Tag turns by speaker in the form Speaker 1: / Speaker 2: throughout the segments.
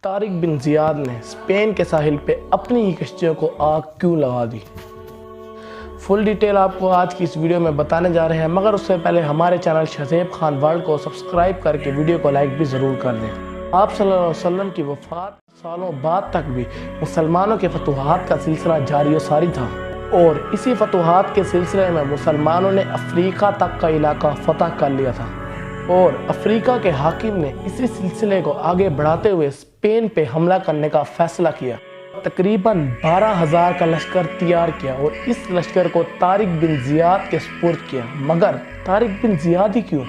Speaker 1: तारिक बिन Ziyad ने Spain के साहिल पे अपनी ही कश्तियों को आग क्यों लगा दी। फुल डिटेल आपको आज की इस वीडियो में बताने जा रहे हैं, मगर उससे पहले हमारे चैनल शहज़ेब खान वर्ल्ड को सब्सक्राइब करके वीडियो को लाइक भी ज़रूर कर दें। आप सल्लल्लाहु अलैहि वसल्लम की वफ़ात सालों बाद तक भी मुसलमानों के फतूहात का सिलसिला जारी व सारी था और इसी फतूहात के सिलसिले में मुसलमानों ने अफ्रीका तक का इलाका फतह कर लिया था और अफ्रीका के हाकिम ने इसी सिलसिले को आगे बढ़ाते हुए स्पेन पे हमला करने का फैसला किया। तकरीबन 12,000 का लश्कर तैयार किया और इस लश्कर को तारिक बिन ज़ियाद के सुपुर्द किया। मगर तारिक बिन ज़ियाद ही क्यों?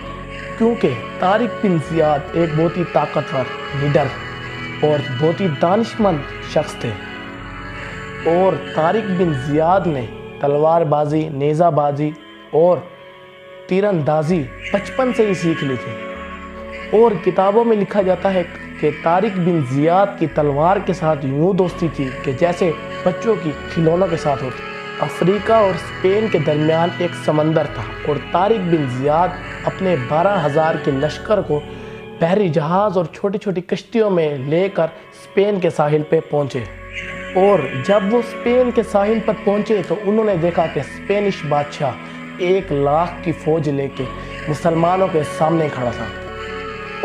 Speaker 1: क्योंकि तारिक बिन ज़ियाद एक बहुत ही ताकतवर, निडर और बहुत ही दानिशमंद शख्स थे और तारिक बिन ज़ियाद ने तलवारबाजी, नेज़ाबाजी और तीरंदाजी बचपन से ही सीख ली थी और किताबों में लिखा जाता है कि तारिक बिन ज़ियाद की तलवार के साथ यूँ दोस्ती थी कि जैसे बच्चों की खिलौनों के साथ होती। अफ्रीका और स्पेन के दरमियान एक समंदर था और तारिक बिन ज़ियाद अपने 12,000 के लश्कर को बहरी जहाज़ और छोटी छोटी कश्तियों में लेकर स्पेन के साहिल पे पहुँचे और जब वो स्पेन के साहिल पर पहुँचे तो उन्होंने देखा कि स्पेनिश बादशाह 1 लाख की फ़ौज लेके मुसलमानों के सामने खड़ा था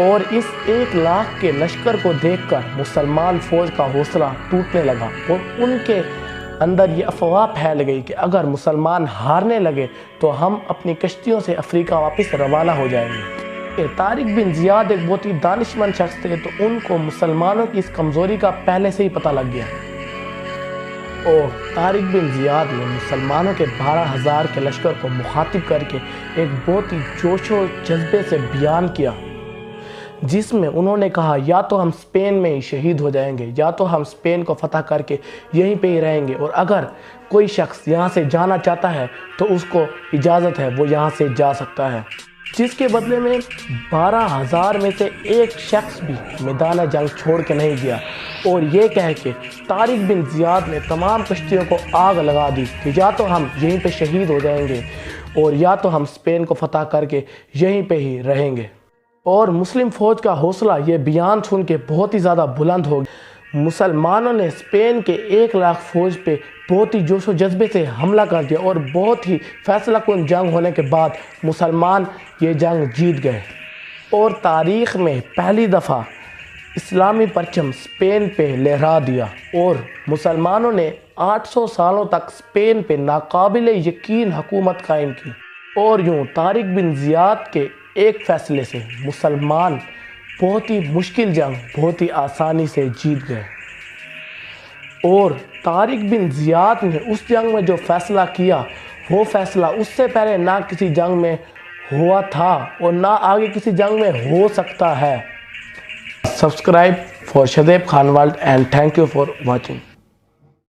Speaker 1: और इस 1 लाख के लश्कर को देखकर मुसलमान फ़ौज का हौसला टूटने लगा और उनके अंदर ये अफवाह फैल गई कि अगर मुसलमान हारने लगे तो हम अपनी कश्तियों से अफ्रीका वापस रवाना हो जाएंगे। तारिक बिन ज़ियाद एक बहुत ही दानिशमंद शख्स थे तो उनको मुसलमानों की इस कमज़ोरी का पहले से ही पता लग गया और तारिक बिन ज़ियाद ने मुसलमानों के 12,000 के लश्कर को मुखातिब करके एक बहुत ही जोशो जज्बे से बयान किया, जिसमें उन्होंने कहा या तो हम स्पेन में ही शहीद हो जाएंगे या तो हम स्पेन को फतह करके यहीं पे ही रहेंगे और अगर कोई शख्स यहाँ से जाना चाहता है तो उसको इजाज़त है, वो यहाँ से जा सकता है। जिसके बदले में 12,000 में से एक शख्स भी मैदान जंग छोड़ के नहीं गया और ये कह के तारिक बिन ज़ियाद ने तमाम कश्तियों को आग लगा दी कि या तो हम यहीं पे शहीद हो जाएंगे और या तो हम स्पेन को फतह करके यहीं पे ही रहेंगे। और मुस्लिम फ़ौज का हौसला ये बयान सुन के बहुत ही ज़्यादा बुलंद हो गया। मुसलमानों ने स्पेन के 1 लाख फ़ौज पे बहुत ही जोश व जज्बे से हमला कर दिया और बहुत ही फैसलाकुन जंग होने के बाद मुसलमान ये जंग जीत गए और तारीख़ में पहली दफ़ा इस्लामी परचम स्पेन पे लहरा दिया और मुसलमानों ने 800 सालों तक स्पेन पे नाकाबिल यकीन हुकूमत कायम की और यूँ तारिक बिन ज़ियाद के एक फ़ैसले से मुसलमान बहुत ही मुश्किल जंग बहुत ही आसानी से जीत गए। और तारिक बिन ज़ियाद ने उस जंग में जो फ़ैसला किया वो फ़ैसला उससे पहले ना किसी जंग में हुआ था और ना आगे किसी जंग में हो सकता है। Subscribe for Shahzeb Khan world and thank you for watching.